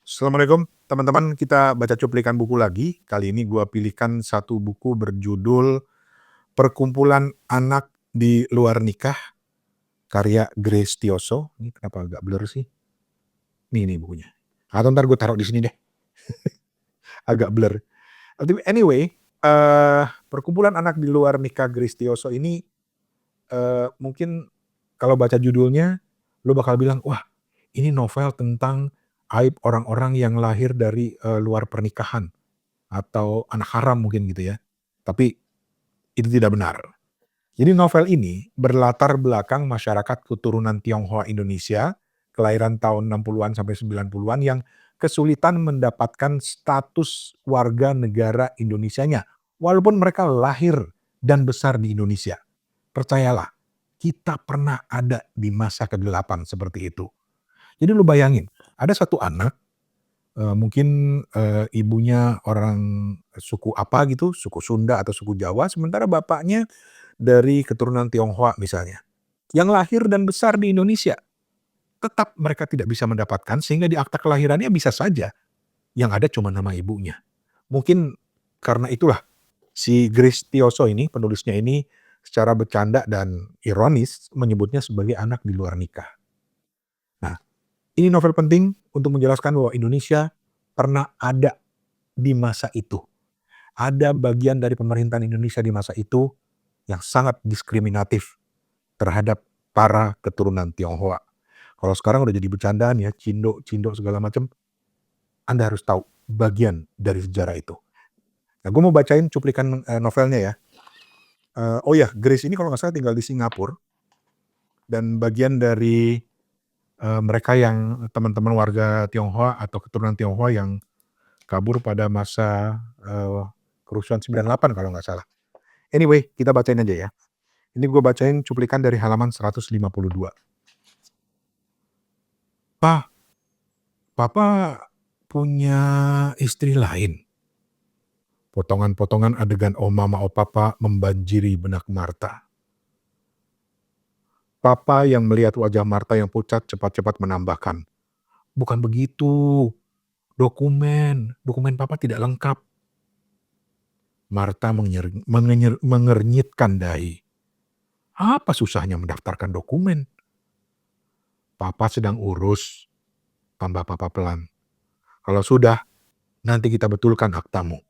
Assalamualaikum, teman-teman. Kita baca cuplikan buku lagi. Kali ini gua pilihkan satu buku berjudul Perkumpulan Anak di Luar Nikah, karya Grace Tioso. Ini kenapa agak blur sih? Nih bukunya. Atau ntar gue taruh di sini deh, agak blur. Tapi anyway, Perkumpulan Anak di Luar Nikah Grace Tioso ini, mungkin kalau baca judulnya, lo bakal bilang, "Wah, ini novel tentang aib orang-orang yang lahir dari, luar pernikahan." Atau anak haram mungkin gitu ya. Tapi itu tidak benar. Jadi novel ini berlatar belakang masyarakat keturunan Tionghoa Indonesia, kelahiran tahun 60-an sampai 90-an yang kesulitan mendapatkan status warga negara Indonesianya, walaupun mereka lahir dan besar di Indonesia. Percayalah, kita pernah ada di masa kegelapan seperti itu. Jadi lu bayangin, ada satu anak. Mungkin, ibunya orang suku apa gitu, suku Sunda atau suku Jawa, sementara bapaknya dari keturunan Tionghoa misalnya, yang lahir dan besar di Indonesia. Tetap mereka tidak bisa mendapatkan, sehingga di akta kelahirannya bisa saja yang ada cuma nama ibunya. Mungkin karena itulah si Grace Tioso ini, penulisnya ini secara bercanda dan ironis menyebutnya sebagai anak di luar nikah. Nah, ini novel penting untuk menjelaskan bahwa Indonesia pernah ada di masa itu. Ada bagian dari pemerintahan Indonesia di masa itu yang sangat diskriminatif terhadap para keturunan Tionghoa. Kalau sekarang udah jadi bercandaan ya, cindo segala macam, Anda harus tahu bagian dari sejarah itu. Nah, gue mau bacain cuplikan, novelnya ya. Oh ya, Grace ini kalau nggak salah tinggal di Singapura dan bagian dari, mereka yang teman-teman warga Tionghoa atau keturunan Tionghoa yang kabur pada masa, kerusuhan 98 kalau nggak salah. Anyway, kita bacain aja ya. Ini gue bacain cuplikan dari halaman 152. "Pa, papa punya istri lain?" Potongan-potongan adegan mama papa membanjiri benak Marta. Papa yang melihat wajah Marta yang pucat cepat-cepat menambahkan, "Bukan begitu, dokumen papa tidak lengkap." Marta mengernyitkan dahi. "Apa susahnya mendaftarkan dokumen? Papa sedang urus," tambah papa pelan. "Kalau sudah, nanti kita betulkan aktamu."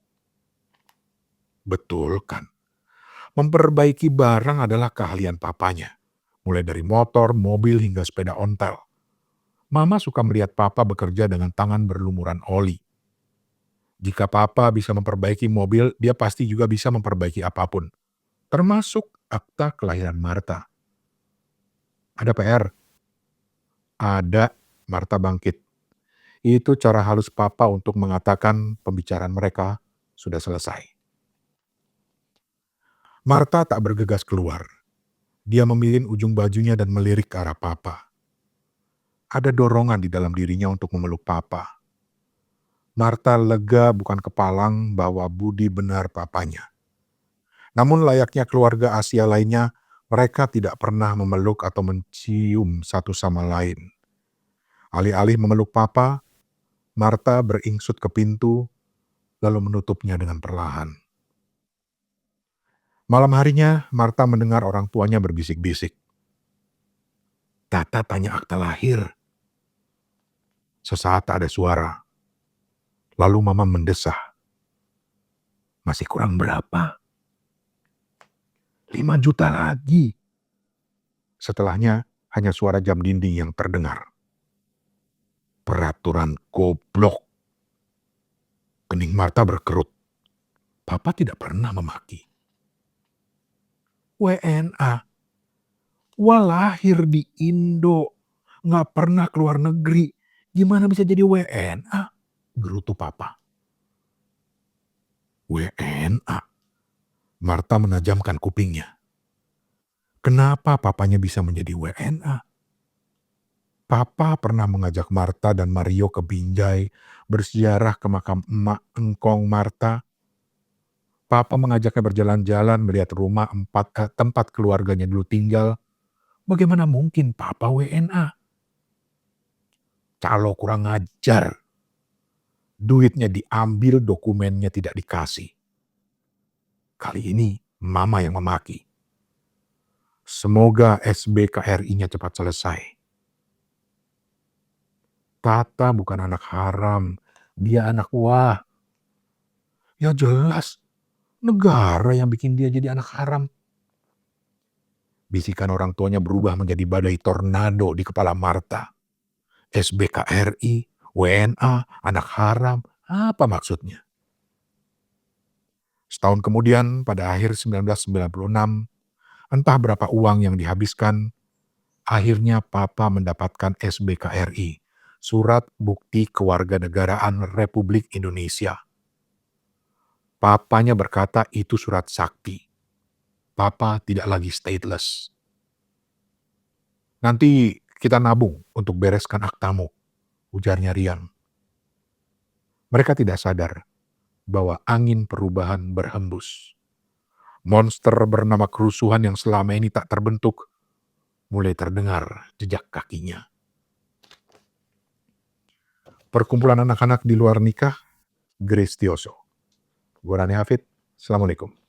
Betulkan? Memperbaiki barang adalah keahlian papanya. Mulai dari motor, mobil, hingga sepeda ontel. Mama suka melihat papa bekerja dengan tangan berlumuran oli. Jika papa bisa memperbaiki mobil, dia pasti juga bisa memperbaiki apapun. Termasuk akta kelahiran Marta. "Ada PR?" "Ada," Marta bangkit. Itu cara halus papa untuk mengatakan pembicaraan mereka sudah selesai. Marta tak bergegas keluar. Dia memilih ujung bajunya dan melirik ke arah papa. Ada dorongan di dalam dirinya untuk memeluk papa. Marta lega bukan kepalang bahwa Budi benar papanya. Namun layaknya keluarga Asia lainnya, mereka tidak pernah memeluk atau mencium satu sama lain. Alih-alih memeluk papa, Marta beringsut ke pintu, lalu menutupnya dengan perlahan. Malam harinya, Marta mendengar orang tuanya berbisik-bisik. "Tata tanya akta lahir." Sesaat tak ada suara. Lalu Mama mendesah. "Masih kurang berapa?" "5 juta lagi." Setelahnya, hanya suara jam dinding yang terdengar. Peraturan goblok. Kening Marta berkerut. Papa tidak pernah memaki. WNA. Wah, lahir di Indo. Nggak pernah keluar negeri. Gimana bisa jadi WNA? Gerutu Papa. WNA. Marta menajamkan kupingnya. Kenapa papanya bisa menjadi WNA? Papa pernah mengajak Marta dan Mario ke Binjai, berziarah ke makam emak engkong Marta. Papa mengajaknya berjalan-jalan melihat rumah tempat keluarganya dulu tinggal. Bagaimana mungkin Papa WNA? Calo kurang ajar. Duitnya diambil, dokumennya tidak dikasih. Kali ini mama yang memaki. Semoga SBKRI-nya cepat selesai. Tata bukan anak haram, dia anak wah. Ya jelas, negara yang bikin dia jadi anak haram. Bisikan orang tuanya berubah menjadi badai tornado di kepala Marta. SBKRI, WNA, anak haram, apa maksudnya? Setahun kemudian, pada akhir 1996, entah berapa uang yang dihabiskan, akhirnya Papa mendapatkan SBKRI, Surat Bukti Kewarganegaraan Republik Indonesia. Papanya berkata itu surat sakti. Papa tidak lagi stateless. Nanti kita nabung untuk bereskan aktamu, ujarnya Rian. Mereka tidak sadar bahwa angin perubahan berhembus. Monster bernama kerusuhan yang selama ini tak terbentuk mulai terdengar jejak kakinya. Perkumpulan anak-anak di luar nikah, Grace Tioso. Gue Rani Hafid, Assalamualaikum.